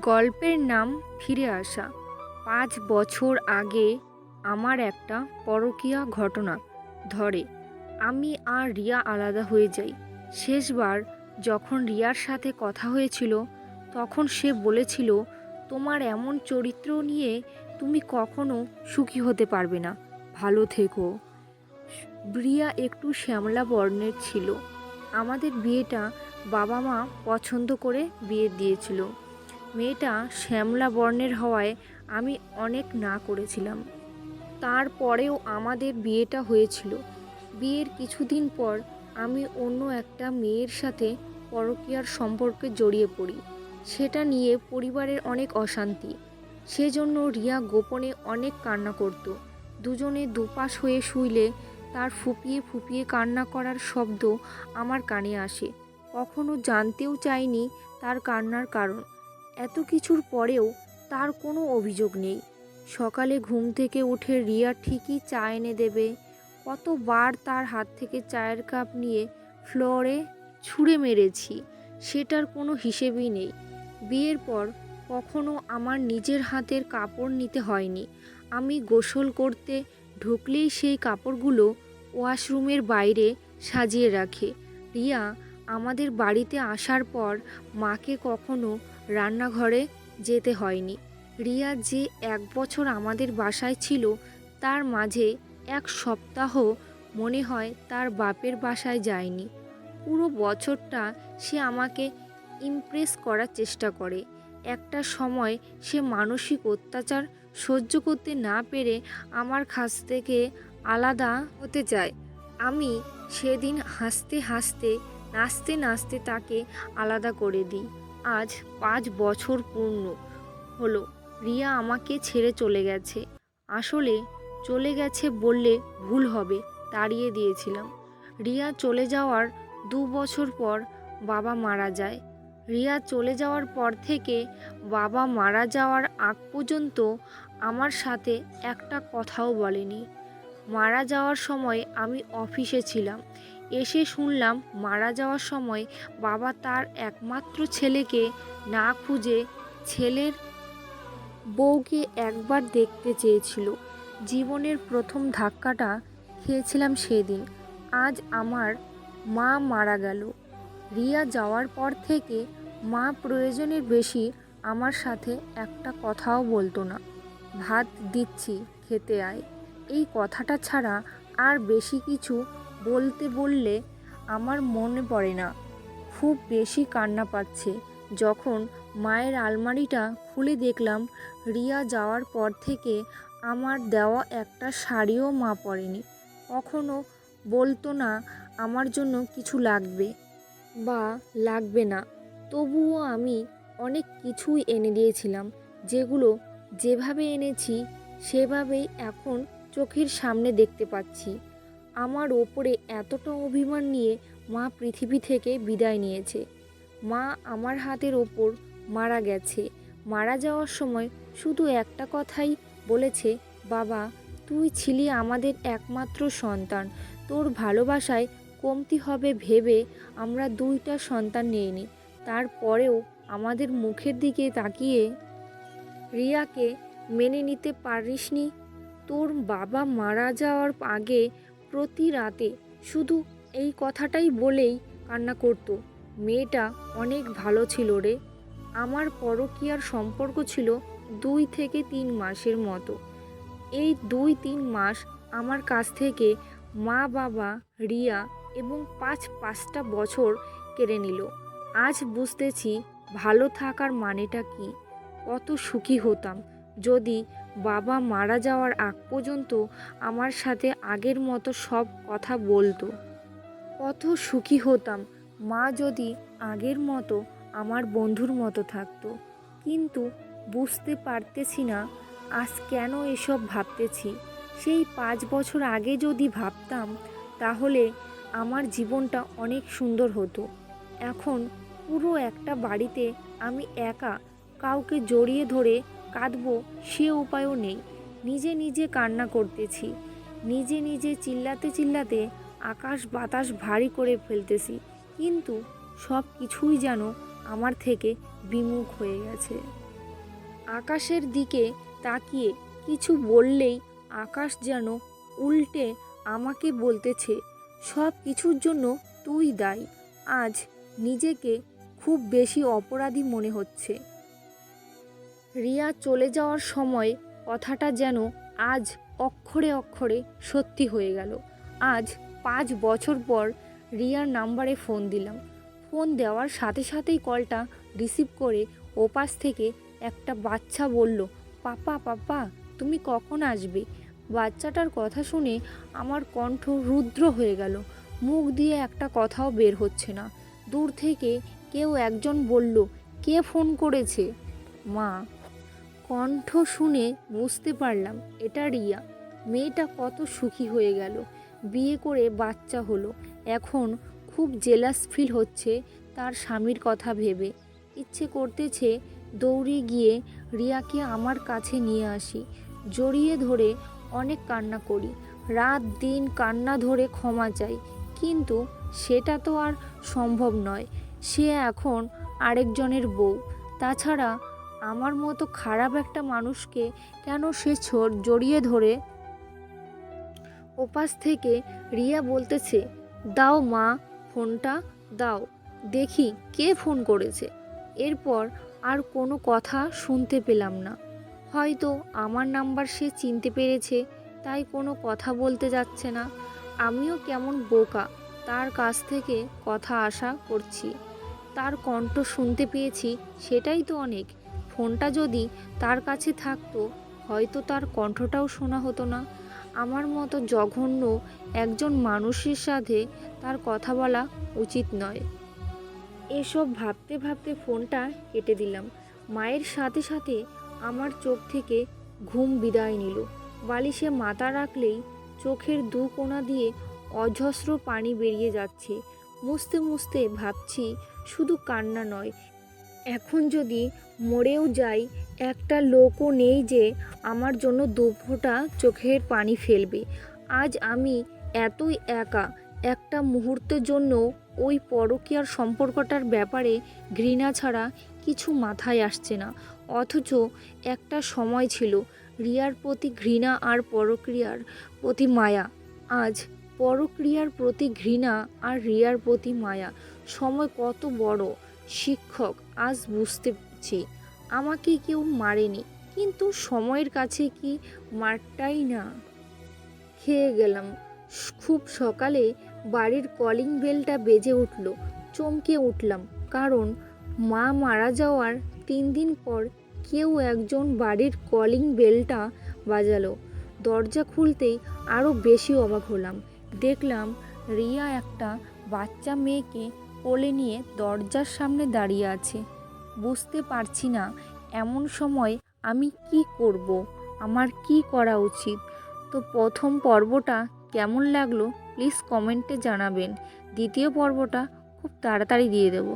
গল্পের নাম ফিরে আসা। ৫ বছর আগে আমার একটা পরকীয়া ঘটনা ধরে। আমি আর রিয়া আলাদা হয়ে যাই। শেষবার যখন রিয়ার সাথে কথা হয়েছিল, তখন সে বলেছিল, তোমার এমন চরিত্র নিয়ে তুমি কখনো সুখী হতে পারবে না, ভালো থেকো। রিয়া একটু শ্যামলা বর্ণের ছিল। আমাদের বিয়েটা বাবা মা পছন্দ করে বিয়ে দিয়েছিল। মেয়েটা শ্যামলা বর্ণের হওয়ায় আমি অনেক না করেছিলাম। তারপরেও আমাদের বিয়েটা হয়েছিল। বিয়ের কিছুদিন পর আমি অন্য একটা মেয়ের সাথে পরকীয়ার সম্পর্কে জড়িয়ে পড়ি। সেটা নিয়ে পরিবারের অনেক অশান্তি। সেজন্য রিয়া গোপনে অনেক কান্না করত। দুজনে দুপাশ হয়ে শুইলে তার ফুপিয়ে ফুপিয়ে কান্না করার শব্দ আমার কানে আসে। কখনো জানতেও চাইনি তার কান্নার কারণ। এত কিছুর পরেও তার কোনো অভিযোগ নেই। সকালে ঘুম থেকে উঠে রিয়া ঠিকই চা এনে দেবে। কতবার তার হাত থেকে চায়ের কাপ নিয়ে ফ্লোরে ছুঁড়ে মেরেছি, সেটার কোনো হিসেবই নেই। বিয়ের পর কখনো আমার নিজের হাতের কাপড় নিতে হয়নি। আমি গোসল করতে ঢুকলেই সেই কাপড়গুলো ওয়াশরুমের বাইরে সাজিয়ে রাখে। রিয়া আমাদের বাড়িতে আসার পর মাকে কখনো রান্নাঘরে যেতে হয়নি। রিয়া যে ১ বছর আমাদের বাসায় ছিল, তার মাঝে ১ সপ্তাহ মনে হয় তার বাপের বাসায় যায়নি। পুরো বছরটা সে আমাকে ইমপ্রেস করার চেষ্টা করে। একটা সময় সে মানসিক অত্যাচার সহ্য করতে না পেরে আমার কাছ থেকে আলাদা হতে চায়। আমি সেদিন হাসতে হাসতে নাচতে নাচতে তাকে আলাদা করে দিই। আজ ৫ বছর পূর্ণ হলো রিয়া আমাকে ছেড়ে চলে গেছে। আসলে চলে গেছে বললে ভুল হবে, তাড়িয়ে দিয়েছিলাম। রিয়া চলে যাওয়ার ২ বছর পর বাবা মারা যায়। রিয়া চলে যাওয়ার পর থেকে বাবা মারা যাওয়ার আগ পর্যন্ত আমার সাথে একটা কথাও বলেনি। মারা যাওয়ার সময় আমি অফিসে ছিলাম। এসে শুনলাম মারা যাওয়ার সময় বাবা তার একমাত্র ছেলেকে না খুঁজে ছেলের বউকে একবার দেখতে চেয়েছিল। জীবনের প্রথম ধাক্কাটা খেয়েছিলাম সেদিন। আজ আমার মা মারা গেল। রিয়া যাওয়ার পর থেকে মা প্রয়োজনের বেশি আমার সাথে একটা কথাও বলতো না। ভাত দিচ্ছি, খেতে আয়, এই কথাটা ছাড়া আর বেশি কিছু বললে আমার মনে পড়ে না। খুব বেশি কান্না পাচ্ছে যখন মায়ের আলমারিটা খুলে দেখলাম রিয়া যাওয়ার পর থেকে আমার দেওয়া একটা শাড়িও মা পরেনি। কখনো বলতো না আমার জন্য কিছু লাগবে বা লাগবে না। তবুও আমি অনেক কিছুই এনে দিয়েছিলাম, যেগুলো যেভাবে এনেছি সেভাবেই এখন চোখের সামনে দেখতে পাচ্ছি। আমার ওপরে এতটা অভিমান নিয়ে মা পৃথিবী থেকে বিদায় নিয়েছে। মা আমার হাতের ওপর মারা গেছে। মারা যাওয়ার সময় শুধু একটা কথাই বলেছে, বাবা, তুই ছিলি আমাদের একমাত্র সন্তান, তোর ভালোবাসায় কমতি হবে ভেবে আমরা ২টা সন্তান নিইনি। তারপরেও আমাদের মুখের দিকে তাকিয়ে রিয়াকে মেনে নিতে পারিসনি। তোর বাবা মারা যাওয়ার আগে প্রতি রাতে শুধু এই কথাটাই বলেই কান্না করত, মেয়েটা অনেক ভালো ছিল রে। আমার পরকীয়ার সম্পর্ক ছিল ২ থেকে ৩ মাসের মতো। এই ২-৩ মাস আমার কাছ থেকে মা, বাবা, রিয়া এবং ৫টা বছর কেড়ে নিল। আজ বুঝতেছি ভালো থাকার মানেটা কি। কত সুখী হতাম যদি বাবা মারা যাওয়ার আগ পর্যন্ত আমার সাথে আগের মতো সব কথা বলতো। কত সুখী হতাম মা যদি আগের মতো আমার বন্ধুর মতো থাকতো। কিন্তু বুঝতে পারতেছি না আজ কেন এসব ভাবতেছি। সেই ৫ বছর আগে যদি ভাবতাম, তাহলে আমার জীবনটা অনেক সুন্দর হতো। এখন পুরো একটা বাড়িতে আমি একা, কাউকে জড়িয়ে ধরে কাঁদবো সে উপায়ও নেই। নিজে নিজে কান্না করতেছি, নিজে নিজে চিল্লাতে চিল্লাতে আকাশ বাতাস ভারী করে ফেলতেছি, কিন্তু সব কিছুই যেন আমার থেকে বিমুখ হয়ে গেছে। আকাশের দিকে তাকিয়ে কিছু বললেই আকাশ যেন উল্টে আমাকে বলতেছে, সব কিছুর জন্য তুই দায়ী। আজ নিজেকে খুব বেশি অপরাধী মনে হচ্ছে। রিয়া চলে যাওয়ার সময় কথাটা যেন আজ অক্ষরে অক্ষরে সত্যি হয়ে গেল। আজ 5 বছর পর রিয়ার নাম্বারে ফোন দিলাম। ফোন দেওয়ার সাথে সাথেই কলটা রিসিভ করে ওপাশ থেকে একটা বাচ্চা বলল, পাপা পাপা তুমি কখন আসবে? বাচ্চাটার কথা শুনে আমার কণ্ঠ রুদ্র হয়ে গেল। মুখ দিয়ে একটা কথাও বের হচ্ছে না। দূর থেকে কেউ একজন বলল, কে ফোন করেছে? মা। কণ্ঠ শুনে বুঝতে পারলাম এটা রিয়া। মেয়েটা কত সুখী হয়ে গেল, বিয়ে করে বাচ্চা হলো। এখন খুব জেলাস ফিল হচ্ছে তার স্বামীর কথা ভেবে। ইচ্ছে করতেছে দৌড়ে গিয়ে রিয়াকে আমার কাছে নিয়ে আসি, জড়িয়ে ধরে অনেক কান্না করি, রাত দিন কান্না ধরে ক্ষমা চাই। কিন্তু সেটা তো আর সম্ভব নয়। সে এখন আরেকজনের বউ। তাছাড়া আমার মতো খারাপ একটা মানুষকে কেন সে জড়িয়ে ধরে? ওপাশ থেকে রিয়া বলতেছে, দাও মা ফোনটা দাও, দেখি কে ফোন করেছে। এরপর আর কোনো কথা শুনতে পেলাম না। হয়তো আমার নাম্বার সে চিনতে পেরেছে, তাই কোনো কথা বলতে যাচ্ছে না। আমিও কেমন বোকা তার কাছ থেকে কথা আশা করছি। তার কণ্ঠ শুনতে পেয়েছি, সেটাই তো অনেক। ফোনটা যদি তার কাছে থাকতো, হয়তো তার কণ্ঠটাও শোনা হতো না। আমার মতো জঘন্য একজন মানুষের সাথে তার কথা বলা উচিত নয়। এসব ভাবতে ভাবতে ফোনটা কেটে দিলাম। মায়ের সাথে সাথে আমার চোখ থেকে ঘুম বিদায় নিল। বালিশে মাথা রাখলেই চোখের দু কোণা দিয়ে অজস্র পানি বেরিয়ে যাচ্ছে। মুছতে মুছতে ভাবছি, শুধু কান্না নয়, এখন যদি মরেও যাই, একটা লোকও নেই যে আমার জন্য 2 ফোঁটা চোখের পানি ফেলবে। আজ আমি এতই একা, একটা মুহূর্তের জন্য ওই পরকীয়ার সম্পর্কটার ব্যাপারে ঘৃণা ছাড়া কিছু মাথায় আসছে না। অথচ একটা সময় ছিল রিয়ার প্রতি ঘৃণা আর পরকীয়ার প্রতি মায়া। আজ পরকীয়ার প্রতি ঘৃণা আর রিয়ার প্রতি মায়া। সময় কত বড় শিক্ষক আজ বুঝতে পারছি। আমাকে কেউ মারেনি, কিন্তু সময়ের কাছে কি মারটাই না। খেয়ে গেলাম। খুব সকালে বাড়ির কলিং বেলটা বেজে উঠল। চমকে উঠলাম, কারণ মা মারা যাওয়ার 3 দিন পর কেউ একজন বাড়ির কলিং বেলটা বাজালো। দরজা খুলতেই আরও বেশি অবাক হলাম। দেখলাম রিয়া একটা বাচ্চা মেয়েকে কোলে নিয়ে দরজার সামনে দাঁড়িয়ে আছে। বুঝতে পারছি না এমন সময় আমি কি করব, আমার কি করা উচিত। তো প্রথম পর্বটা কেমন লাগলো প্লিজ কমেন্টে জানাবেন। দ্বিতীয় পর্বটা খুব তাড়াতাড়ি দিয়ে দেবো।